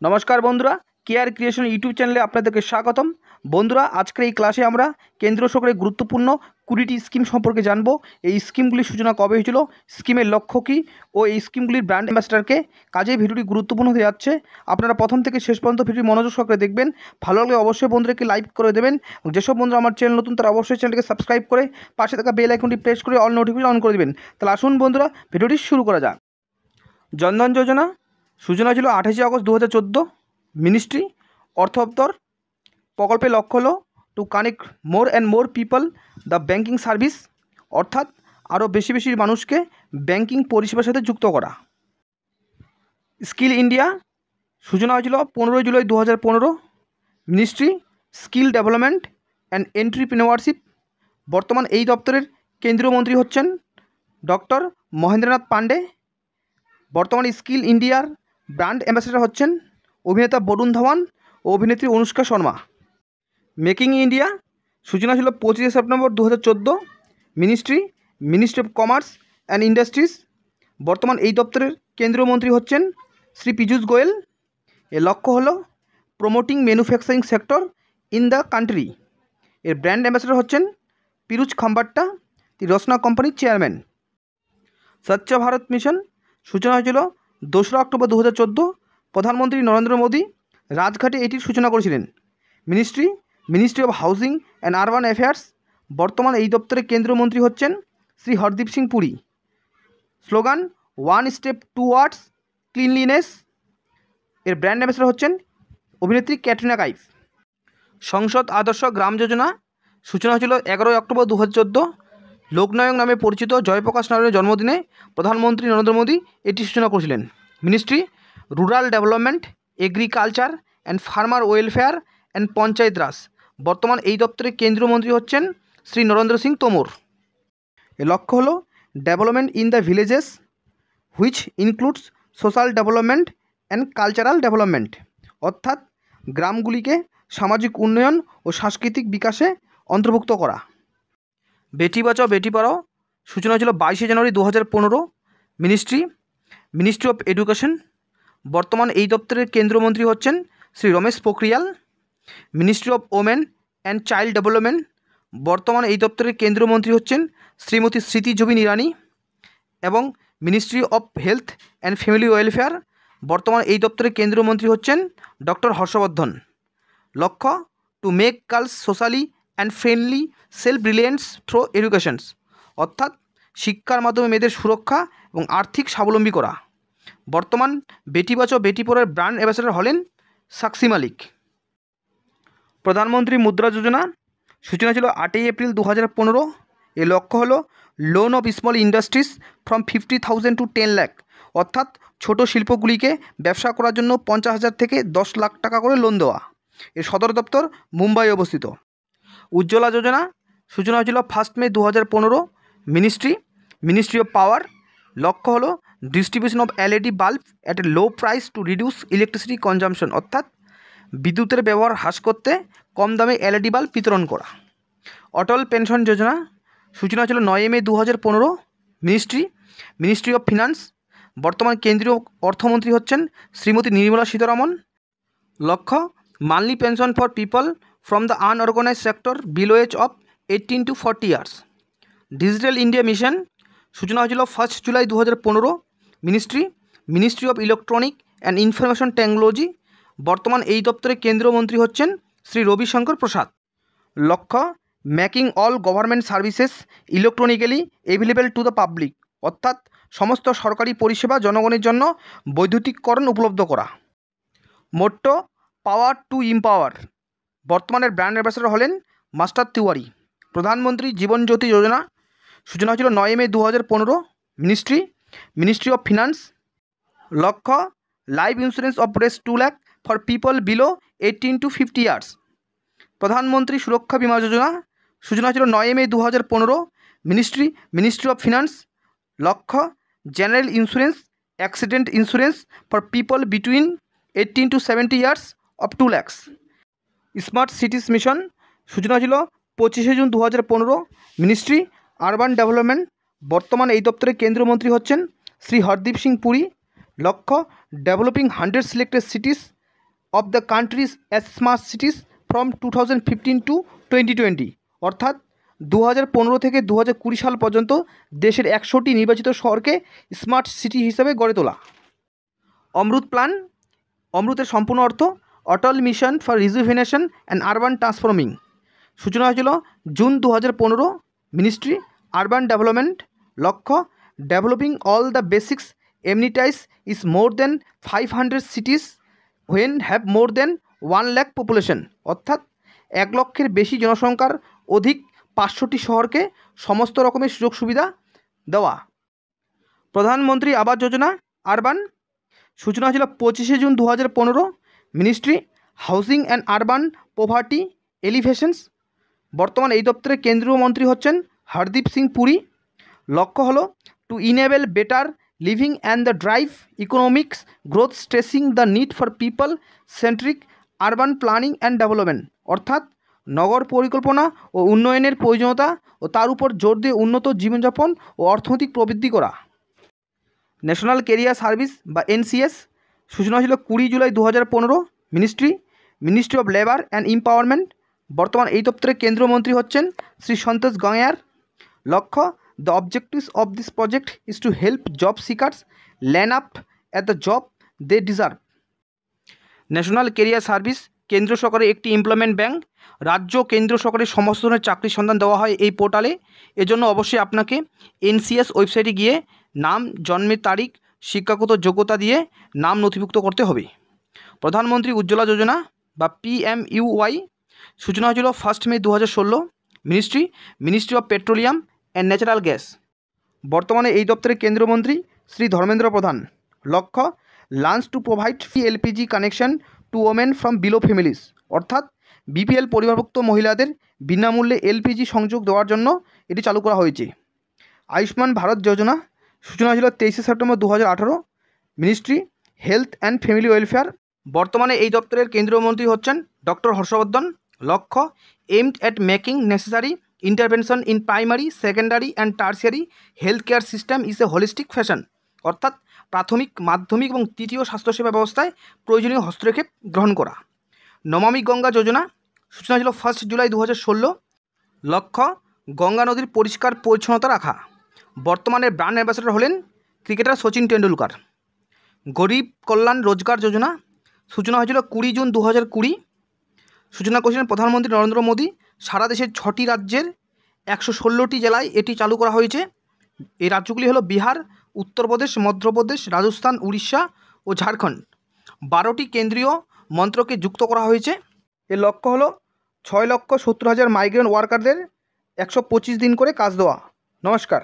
নমস্কার বন্ধুরা, care creation YouTube চ্যানেলে আপনাদেরকে স্বাগতম। বন্ধুরা, আজকের এই ক্লাসে আমরা কেন্দ্র সরকারের গুরুত্বপূর্ণ 20টি স্কিম সম্পর্কে জানব। এই স্কিমগুলির সূচনা কবে হয়েছিল, স্কিমের লক্ষ্য কী ও এই স্কিমগুলির ব্র্যান্ড অ্যাম্বাসেডারকে। কাজেই ভিডিওটি গুরুত্বপূর্ণ হতে যাচ্ছে। আপনারা প্রথম থেকে শেষ পর্যন্ত ভিডিওটি মনোযোগ সহকারে দেখবেন। ভালো লাগলে অবশ্যই বন্ধুদেরকে লাইক করে দেবেন এবং যেসব বন্ধুরা আমার চ্যানেল নতুন তারা অবশ্যই চ্যানেলকে সাবস্ক্রাইব করে পাশে থাকা বেল আইকনটি প্রেস করে অল নোটিফিকেশন অন করে দেবেন। তাহলে আসুন বন্ধুরা, ভিডিওটি শুরু করা যাক। জনধন যোজনা সূচনা ছিল 28 আগস্ট 2014। মিনিস্ট্রি অর্থ দপ্তর। প্রকল্পের লক্ষ্য হলো to connect more and more people the banking service, অর্থাৎ আরও বেশি বেশি মানুষকে ব্যাঙ্কিং পরিষেবার সাথে যুক্ত করা। স্কিল ইন্ডিয়া সূচনা হয়েছিল 15 July 2015। Ministry skill development and entrepreneurship. বর্তমান এই দপ্তরের কেন্দ্রীয় মন্ত্রী হচ্ছেন ডক্টর মহেন্দ্রনাথ পান্ডে। বর্তমানে স্কিল ইন্ডিয়ার ব্র্যান্ড অ্যাম্বাসেডর হচ্ছেন অভিনেতা বরুণ ধাওয়ান ও অভিনেত্রী অনুষ্কা শর্মা। মেকিং ইন্ডিয়া সূচনা ছিল 25 September 2014। Ministry of commerce and industries. বর্তমান এই দপ্তরের কেন্দ্রীয় মন্ত্রী হচ্ছেন শ্রী পীযূষ গোয়েল। এর লক্ষ্য হলো promoting manufacturing sector in the country. এর ব্র্যান্ড অ্যাম্বাসেডর হচ্ছেন পিরুজ খাম্বাট্টা, তিনি রসনা কোম্পানির চেয়ারম্যান। স্বচ্ছ ভারত মিশন সূচনা হয়েছিল 2 অক্টোবর 2014। প্রধানমন্ত্রী নরেন্দ্র মোদী রাজঘাটে এটির সূচনা করেছিলেন। Ministry of housing and urban affairs. বর্তমান এই দপ্তরের কেন্দ্রীয় মন্ত্রী হচ্ছেন Shri Hardeep Singh Puri. Slogan one step towards cleanliness. এর ব্র্যান্ড অ্যাম্বাসেডর হচ্ছেন অভিনেত্রী ক্যাটরিনা কাইফ। সংসদ আদর্শ গ্রাম যোজনা সূচনা হয়েছিল 11 অক্টোবর 2014। লোকনায়ক নামে পরিচিত জয়প্রকাশ নারায়ণের জন্মদিনে প্রধানমন্ত্রী নরেন্দ্র মোদী এটি সূচনা করেছিলেন। Ministry rural development, agriculture and farmer welfare and Panchayat Raj. বর্তমান এই দপ্তরের কেন্দ্রীয় মন্ত্রী হচ্ছেন শ্রী নরেন্দ্র সিং তোমর। এর লক্ষ্য হলো development in the villages which includes social development and cultural development, অর্থাৎ গ্রামগুলিকে সামাজিক উন্নয়ন ও সাংস্কৃতিক বিকাশে অন্তর্ভুক্ত করা। বেটি বাঁচাও বেটি পড়াও সূচনা ছিল 22 জানুয়ারি 2015। Ministry of education. বর্তমান এই দপ্তরের কেন্দ্রীয় মন্ত্রী হচ্ছেন Shri Ramesh Pokhriyal. Ministry of women and child development. বর্তমান এই দপ্তরের কেন্দ্রীয় মন্ত্রী হচ্ছেন শ্রীমতী স্মৃতি জবিন ইরানি। এবং ministry of health and family welfare. বর্তমান এই দপ্তরের কেন্দ্রীয় মন্ত্রী হচ্ছেন ডক্টর হর্ষবর্ধন। লক্ষ্য to make girls socially and friendly self reliance through educations, অর্থাৎ শিক্ষার মাধ্যমে মেয়েদের সুরক্ষা এবং আর্থিক স্বাবলম্বী করা। বর্তমান বেটি বাঁচাও বেটি পড়ার ব্র্যান্ড অ্যাম্বাসেডর হলেন সাক্ষী মালিক। প্রধানমন্ত্রী মুদ্রা যোজনা সূচনা ছিল 8 এপ্রিল 2015। এর লক্ষ্য হলো loan of small industries from 50,000 to 10 lakh, অর্থাৎ ছোট শিল্পগুলিকে ব্যবসা করার জন্য 50,000 থেকে 10 লাখ টাকা করে লোন দেওয়া। এর সদর দপ্তর মুম্বাই অবস্থিত। উজ্জ্বলা যোজনা সূচনা হয়েছিল 1 মে 2015। Ministry of power. লক্ষ্য হলো distribution of LED bulb at a low price to reduce electricity consumption, অর্থাৎ বিদ্যুতের ব্যবহার হ্রাস করতে কম দামে LED বাল্ব বিতরণ করা। অটল পেনশন যোজনা সূচনা ছিল 9 মে 2015। Ministry of finance. বর্তমান কেন্দ্রীয় অর্থমন্ত্রী হচ্ছেন শ্রীমতী নির্মলা সীতারমন। লক্ষ্য monthly pension for people from the unorganise sector below age of 18 to 40 years. Digital India mission সূচনা হয়েছিল 1 July 2015। Ministry of electronic and information technology. বর্তমান এই দপ্তরের কেন্দ্রীয় মন্ত্রী হচ্ছেন শ্রী রবিশঙ্কর প্রসাদ। লক্ষ্য making all government services electronically available to the public, অর্থাৎ সমস্ত সরকারি পরিষেবা জনগণের জন্য বৈদ্যুতিকরণ উপলব্ধ করা। Motto power to empower. বর্তমানের ব্র্যান্ড অ্যাম্বাসেডর হলেন মাস্টার তিওয়ারি। প্রধানমন্ত্রী জীবন জ্যোতি যোজনা সূচনা হয়েছিল 9 মে 2015। Ministry of finance. লক্ষ্য লাইফ ইন্স্যুরেন্স অফ রেস 2 lakh for people below 18 to 50 years. Pradhanmantri Suraksha Bima Yojana সূচনা ছিল 9 মে 2015। Ministry of finance. লক্ষ্য general insurance accident insurance for people between 18 to 70 years of 2 lakhs। Smart সিটিজ mission সূচনা ছিল 25 জুন 2015। Ministry urban development. বর্তমান এই দপ্তরের কেন্দ্রীয় মন্ত্রী হচ্ছেন শ্রী হরদীপ সিং পুরী। লক্ষ্য developing 100 selected cities of the countries as smart cities from 2015 to 2020, অর্থাৎ 2015 থেকে 2020 সাল পর্যন্ত দেশের 100টি নির্বাচিত শহরকে স্মার্ট সিটি হিসেবে গড়ে তোলা। অমৃত প্ল্যান, অমৃতের সম্পূর্ণ অর্থ Atal mission for rejuvenation and urban transforming. সূচনা হয়েছিল জুন 2015। Ministry urban development. লক্ষ্য developing all the basics amenities is more than 500 cities when have more than 1 lakh population, অর্থাৎ 1 লক্ষের বেশি জনসংখ্যার অধিক 500টি শহরকে সমস্ত রকমের সুযোগ সুবিধা দেওয়া। প্রধানমন্ত্রী আবাস যোজনা আরবান। সূচনা হয়েছিল 25 June 2015। Ministry housing and urban poverty alleviations. বর্তমান এই দপ্তরে কেন্দ্রীয় মন্ত্রী হচ্ছেন হরদীপ সিং পুরী। লক্ষ্য হলো to enable better living and the drive economics growth, stressing the need for people centric urban planning and development, অর্থাৎ নগর পরিকল্পনা ও উন্নয়নের প্রয়োজনীয়তা ও তার উপর জোর দিয়ে উন্নত জীবনযাপন ও অর্থনৈতিক প্রবৃদ্ধি করা। ন্যাশনাল ক্যারিয়ার সার্ভিস বা এনসিএস। সূচনা হয়েছিল 20 July 2015। Ministry of labour and empowerment. বর্তমান এই দপ্তরে কেন্দ্রীয় মন্ত্রী হচ্ছেন শ্রী সন্তোষ গঙ্গয়ার। লক্ষ্য the objectives of this project is to help job seekers land up at the job they deserve. National career service কেন্দ্র সরকারের একটি এমপ্লয়মেন্ট ব্যাংক। রাজ্য কেন্দ্র সরকারের সমস্ত ধরনের চাকরির সন্ধান দেওয়া হয় এই পোর্টালে। এজন্য অবশ্যই আপনাকে এনসিএস ওয়েবসাইটে গিয়ে নাম, জন্মের তারিখ, শিক্ষাগত যোগ্যতা দিয়ে নাম নথিভুক্ত করতে হবে। প্রধানমন্ত্রী উজ্জ্বলা যোজনা বা PMUY। সূচনা হয়েছিল 1 May 2016। Ministry of petroleum and natural gas. বর্তমানে এই দপ্তরের কেন্দ্রীয় মন্ত্রী শ্রী ধর্মেন্দ্র প্রধান। লক্ষ্য launch to provide free LPG connection to women from below families, অর্থাৎ BPL পরিবারভুক্ত মহিলাদের বিনামূল্যে LPG সংযোগ দেওয়ার জন্য এটি চালু করা হয়েছে। আয়ুষ্মান ভারত যোজনা। সূচনা হয়েছিল 23 September 2018। Ministry health and family welfare. বর্তমানে এই দপ্তরের কেন্দ্রীয় মন্ত্রী হচ্ছেন ডক্টর হর্ষবর্ধন। লক্ষ্য aimed at making necessary intervention in primary, secondary and tertiary health care system is a holistic fashion, অর্থাৎ প্রাথমিক, মাধ্যমিক এবং তৃতীয় স্বাস্থ্যসেবা ব্যবস্থায় প্রয়োজনীয় হস্তক্ষেপ গ্রহণ করা। নমামি গঙ্গা যোজনা। সূচনা ছিল 1 জুলাই 2016। লক্ষ্য গঙ্গা নদীর পরিষ্কার পরিচ্ছন্নতা রাখা। বর্তমানে ব্র্যান্ড অ্যাম্বাসেডর হলেন ক্রিকেটার সচিন টেন্ডুলকার। গরিব কল্যাণ রোজগার যোজনা। সূচনা হয়েছিল 20 জুন 2020। সূচনা করেছিলেন প্রধানমন্ত্রী নরেন্দ্র মোদী। সারা দেশের 6টি রাজ্যের 116টি জেলায় এটি চালু করা হয়েছে। এই রাজ্যগুলি হলো বিহার, উত্তরপ্রদেশ, মধ্যপ্রদেশ, রাজস্থান, উড়িষ্যা ও ঝাড়খণ্ড। 12টি কেন্দ্রীয় মন্ত্রকে যুক্ত করা হয়েছে। এর লক্ষ্য হলো 6,70,000 মাইগ্রেন্ট ওয়ার্কারদের 125 দিন করে কাজ দেওয়া। নমস্কার।